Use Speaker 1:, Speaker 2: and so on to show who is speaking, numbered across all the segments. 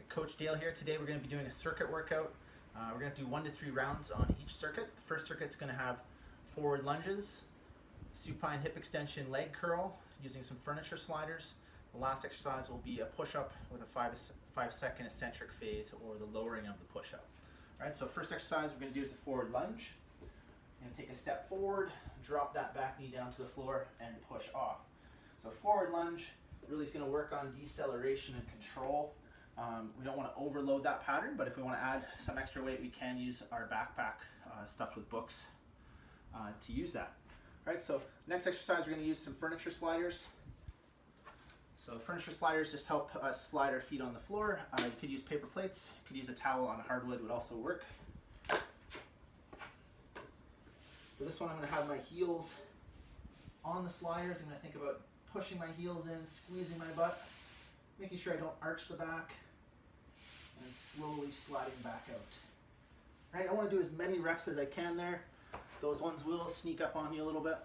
Speaker 1: Coach Dale here. Today we're going to be doing a circuit workout. We're going to do 1 to 3 rounds on each circuit. The first circuit's going to have forward lunges, supine hip extension leg curl using some furniture sliders. The last exercise will be a push-up with a 5-second eccentric phase, or the lowering of the push-up. Alright, so first exercise we're going to do is a forward lunge. I'm going to take a step forward, drop that back knee down to the floor, and push off. So forward lunge really is going to work on deceleration and control. We don't want to overload that pattern, but if we want to add some extra weight, we can use our backpack stuffed with books to use that. All right, so next exercise, we're going to use some furniture sliders. So furniture sliders just help us slide our feet on the floor. You could use paper plates, you could use a towel on hardwood, would also work. For this one, I'm going to have my heels on the sliders. I'm going to think about pushing my heels in, squeezing my butt, making sure I don't arch the back, and slowly sliding back out. Right, I want to do as many reps as I can there. Those ones will sneak up on you a little bit.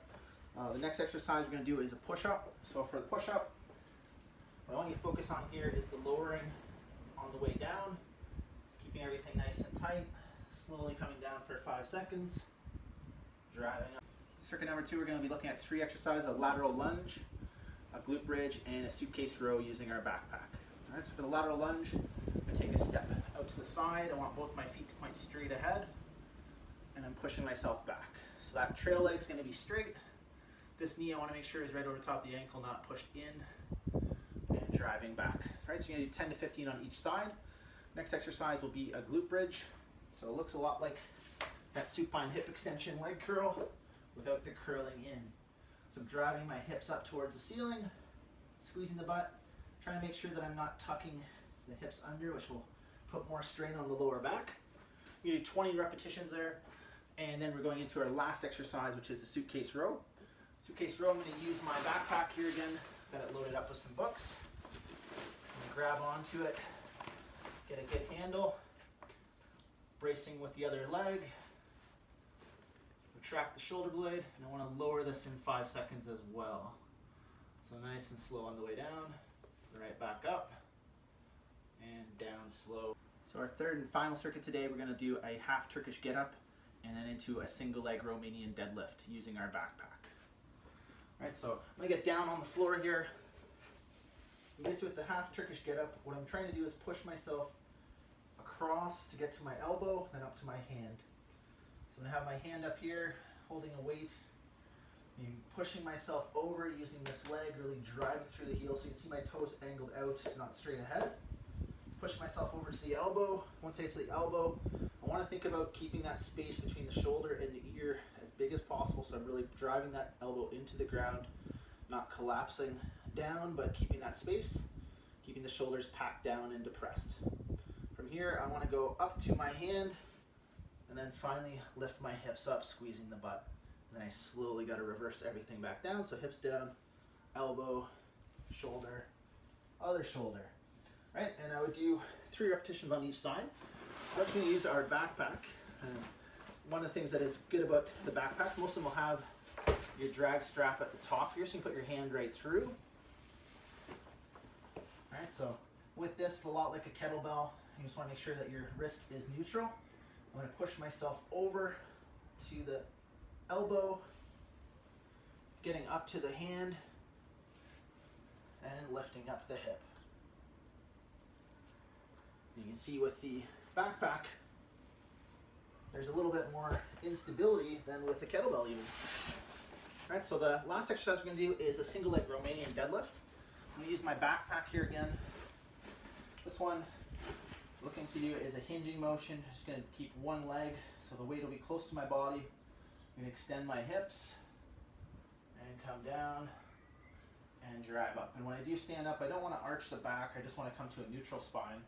Speaker 1: The next exercise we're going to do is a push-up. So for the push-up, what I want you to focus on here is the lowering on the way down. Just keeping everything nice and tight. Slowly coming down for 5 seconds. Driving up. Circuit number 2, we're going to be looking at 3 exercises: a lateral lunge, a glute bridge, and a suitcase row using our backpack. All right, so for the lateral lunge, I'm going to take a step out to the side. I want both my feet to point straight ahead, and I'm pushing myself back. So that trail leg is going to be straight. This knee I want to make sure is right over top the ankle, not pushed in, and driving back. All right, so you're going to do 10 to 15 on each side. Next exercise will be a glute bridge. So it looks a lot like that supine hip extension leg curl without the curling in. So I'm driving my hips up towards the ceiling, squeezing the butt, trying to make sure that I'm not tucking the hips under, which will put more strain on the lower back. We do 20 repetitions there, and then we're going into our last exercise, which is the suitcase row. Suitcase row, I'm going to use my backpack here again, got it loaded up with some books. I'm going to grab onto it, get a good handle, bracing with the other leg. Retract the shoulder blade, and I want to lower this in 5 seconds as well. So nice and slow on the way down, right back up, and down slow. So our third and final circuit today, we're going to do a half Turkish get up, and then into a single leg Romanian deadlift using our backpack. All right, so I'm going to get down on the floor here. This with the half Turkish get up, what I'm trying to do is push myself across to get to my elbow, then up to my hand. So I'm going to have my hand up here, holding a weight, and pushing myself over using this leg, really driving through the heel so you can see my toes angled out, not straight ahead. Let's push myself over to the elbow. Once I get to the elbow, I want to think about keeping that space between the shoulder and the ear as big as possible, so I'm really driving that elbow into the ground, not collapsing down, but keeping that space, keeping the shoulders packed down and depressed. From here, I want to go up to my hand, and then finally lift my hips up, squeezing the butt. And then I slowly got to reverse everything back down. So hips down, elbow, shoulder, other shoulder. Right? And I would do 3 repetitions on each side. So we're going to use our backpack. And one of the things that is good about the backpacks, most of them will have your drag strap at the top here, so you can put your hand right through. All right, so with this, it's a lot like a kettlebell. You just want to make sure that your wrist is neutral. I'm going to push myself over to the elbow, getting up to the hand, and lifting up the hip. You can see with the backpack, there's a little bit more instability than with the kettlebell even. All right, so the last exercise we're going to do is a single leg Romanian deadlift. I'm going to use my backpack here again. This one, looking to do is a hinging motion. Just going to keep one leg so the weight will be close to my body. I'm going to extend my hips and come down and drive up. And when I do stand up, I don't want to arch the back. I just want to come to a neutral spine.